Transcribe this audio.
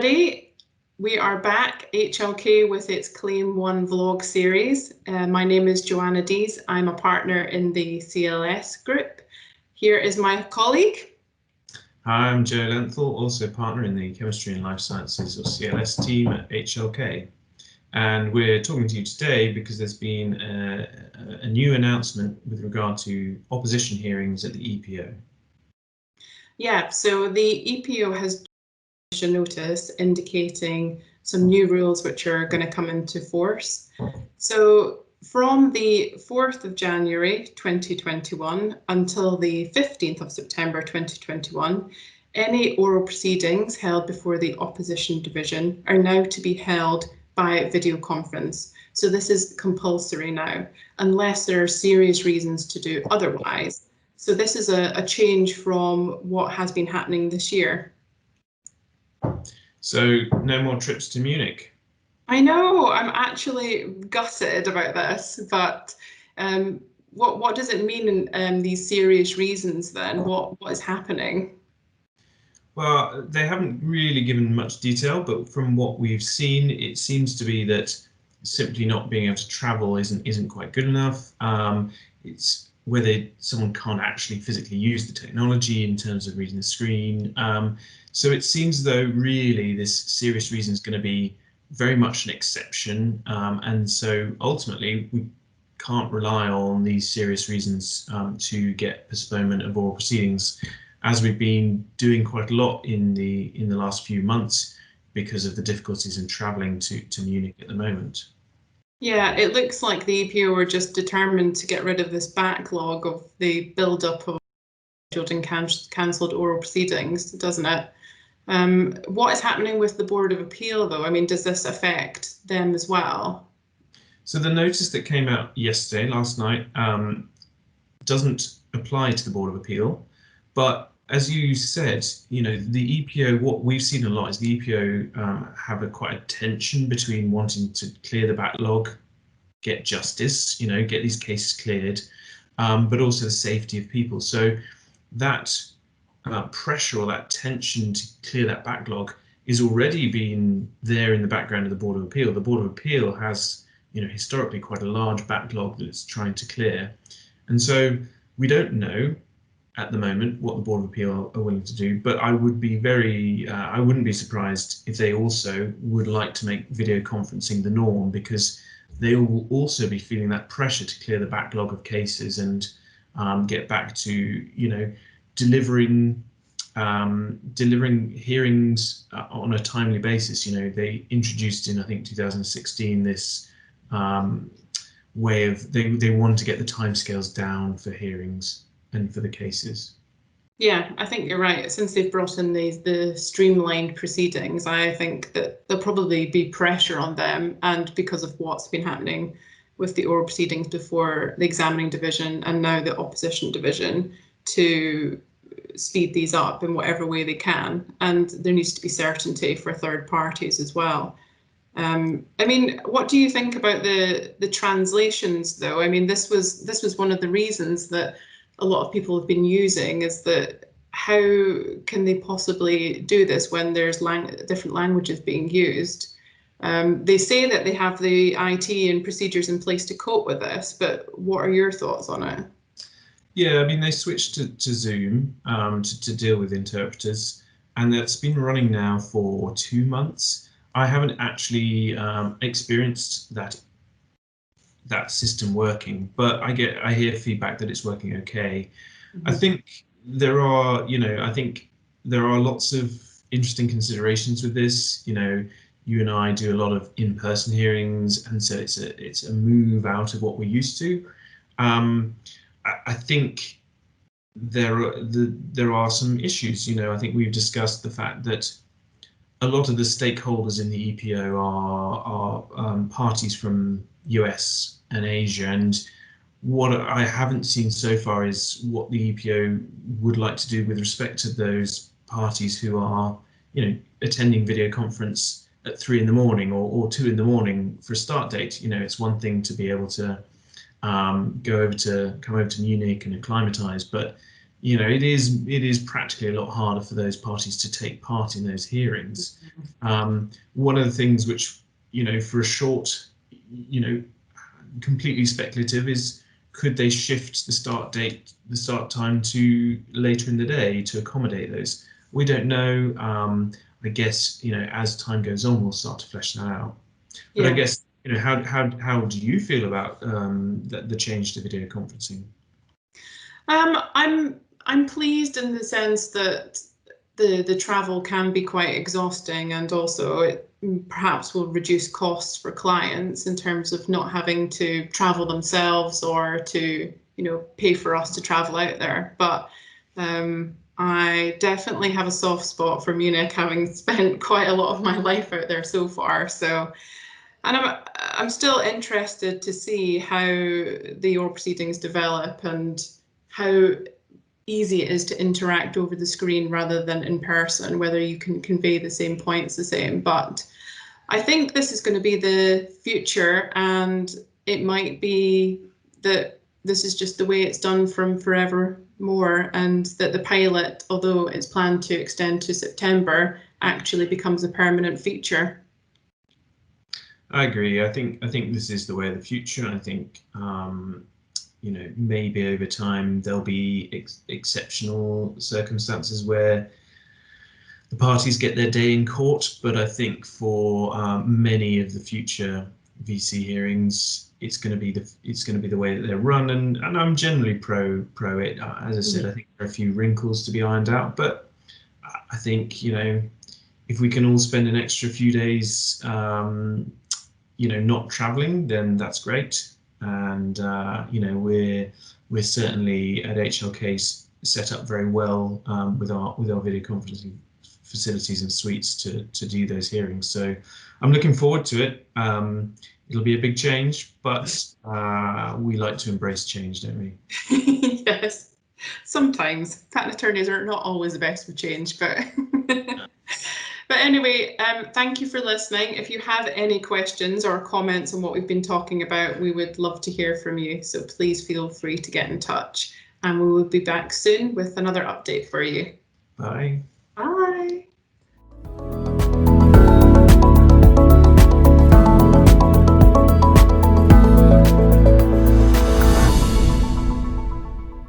everybody. We are back, HLK, with its Claim 1 vlog series. My name is Joanna Dees. I'm a partner in the CLS group. Here is my colleague. Hi, I'm Joe Lenthal, also partner in the Chemistry and Life Sciences or CLS team at HLK. And we're talking to you today because there's been a new announcement with regard to opposition hearings at the EPO. Yeah, so the EPO has a notice indicating some new rules which are going to come into force. So from the 4th of January 2021 until the 15th of September 2021, any oral proceedings held before the opposition division are now to be held by video conference. So this is compulsory now, unless there are serious reasons to do otherwise. So this is a change from what has been happening this year. So no more trips to Munich. I know, I'm actually gutted about this, but what does it mean in these serious reasons then? What is happening? Well, they haven't really given much detail, but from what we've seen, it seems to be that simply not being able to travel isn't quite good enough. It's whether someone can't actually physically use the technology in terms of reading the screen. So it seems though really this serious reason is going to be very much an exception, and so ultimately we can't rely on these serious reasons to get postponement of oral proceedings, as we've been doing quite a lot in the last few months because of the difficulties in travelling to Munich at the moment. Yeah, it looks like the EPO are just determined to get rid of this backlog of the build-up of scheduled and cancelled oral proceedings, doesn't it? What is happening with the Board of Appeal, though? I mean, does this affect them as well? So the notice that came out yesterday, last night, doesn't apply to the Board of Appeal, but as you said, you know, the EPO, what we've seen a lot is the EPO have quite a tension between wanting to clear the backlog, get justice, you know, get these cases cleared, but also the safety of people. So that pressure or that tension to clear that backlog is already been there in the background of the Board of Appeal. The Board of Appeal has, you know, historically quite a large backlog that it's trying to clear. And so we don't know at the moment what the Board of Appeal are willing to do, but I would be I wouldn't be surprised if they also would like to make video conferencing the norm, because they will also be feeling that pressure to clear the backlog of cases and get back to, you know, delivering hearings on a timely basis. You know, they introduced in, I think, 2016 this way of they want to get the timescales down for hearings and for the cases. Yeah, I think you're right. Since they've brought in the streamlined proceedings, I think that there'll probably be pressure on them, and because of what's been happening with the oral proceedings before the examining division and now the opposition division, to speed these up in whatever way they can. And there needs to be certainty for third parties as well. I mean, what do you think about the translations, though? I mean, this was one of the reasons that a lot of people have been using, is that how can they possibly do this when there's different languages being used? They say that they have the IT and procedures in place to cope with this, but what are your thoughts on it? Yeah, I mean, they switched to Zoom to deal with interpreters, and that's been running now for 2 months. I haven't actually experienced that system working, but I hear feedback that it's working okay. Mm-hmm. I think there are, you know, lots of interesting considerations with this. You know, you and I do a lot of in-person hearings, and so it's a move out of what we're used to. I think there are some issues. You know, I think we've discussed the fact that a lot of the stakeholders in the EPO are parties from US and Asia, and what I haven't seen so far is what the EPO would like to do with respect to those parties who are, you know, attending video conference at 3 in the morning or 2 in the morning for a start date. You know, it's one thing to be able to come over to Munich and acclimatise, but you know, it is practically a lot harder for those parties to take part in those hearings. One of the things which, you know, for a short, you know, completely speculative is, could they shift the start time to later in the day to accommodate those? We don't know. I guess, you know, as time goes on, we'll start to flesh that out. But I guess, you know, how do you feel about the change to video conferencing? I'm pleased in the sense that the travel can be quite exhausting, and also it perhaps will reduce costs for clients in terms of not having to travel themselves or to, you know, pay for us to travel out there. But I definitely have a soft spot for Munich, having spent quite a lot of my life out there so far. So, and I'm still interested to see how the OR proceedings develop and how easy it is to interact over the screen rather than in person, whether you can convey the same points the same. But I think this is going to be the future, and it might be that this is just the way it's done from forevermore, and that the pilot, although it's planned to extend to September, actually becomes a permanent feature. I agree. I think this is the way of the future. I think you know, maybe over time there'll be exceptional circumstances where the parties get their day in court, but I think for many of the future VC hearings, it's going to be the way that they're run, and I'm generally pro it. As I said, I think there are a few wrinkles to be ironed out, but I think, you know, if we can all spend an extra few days, you know, not traveling, then that's great. And you know, we're certainly at HLK set up very well with our video conferencing facilities and suites to do those hearings. So I'm looking forward to it. It'll be a big change, but we like to embrace change, don't we? Yes, sometimes. Patent attorneys are not always the best with change, but but anyway, thank you for listening. If you have any questions or comments on what we've been talking about, we would love to hear from you. So please feel free to get in touch, and we will be back soon with another update for you. Bye.